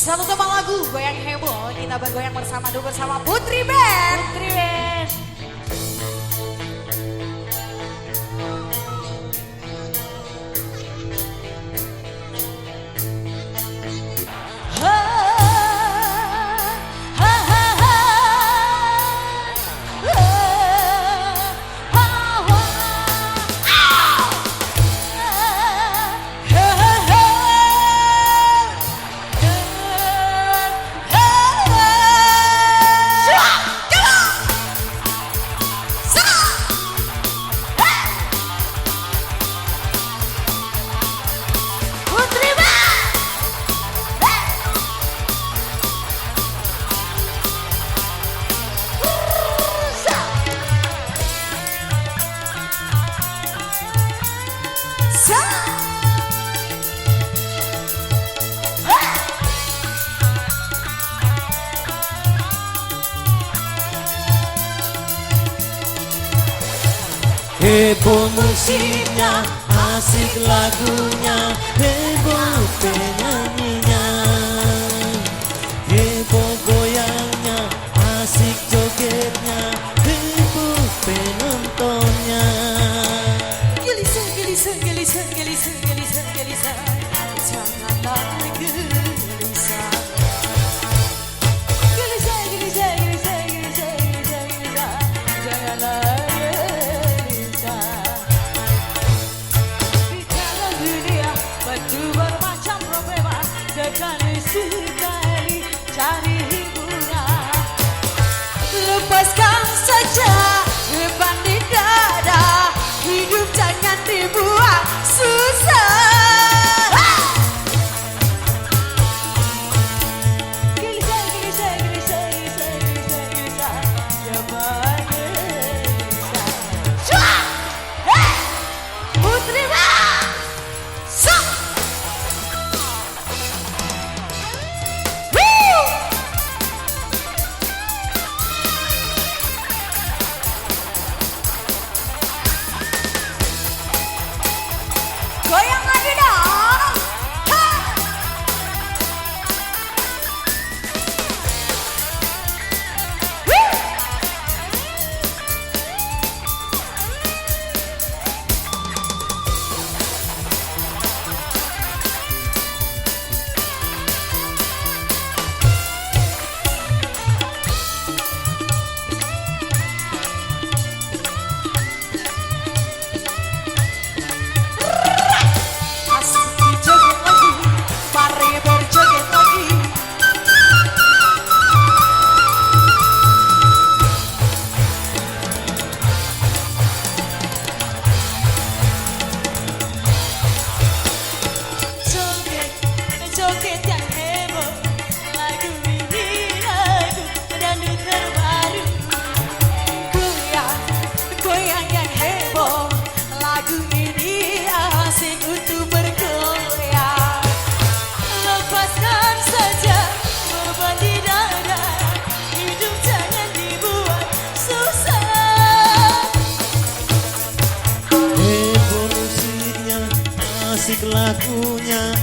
Satu tema lagu goyang heboh, kita bergoyang bersama Putri Band. Putri Band. Heboh musiknya, asik lagunya, heboh penyanyinya, heboh goyangnya, asik jogetnya, heboh penontonnya. Gelisah, gelisah, gelisah, gelisah, gelisah, gelisah, janganlah gelisah. Gelisah, gelisah, gelisah, gelisah, gelisah, gelisah, janganlah. Sekali cari hiburan, lepaskan saja beban di dada, hidup jangan dibuat susah. Gelisah, gelisah, gelisah, gelisah, gelisah, gelisah, jangan gelisah. Putri Band. Goyang lagi dong. Joget yang heboh, lagu ini lagu dangdut terbaru. Goyang, goyang yang heboh, lagu ini asik untuk bergoyang. Lepaskan saja beban di dada, hidup jangan dibuat susah. Heboh musiknya, asik lagunya,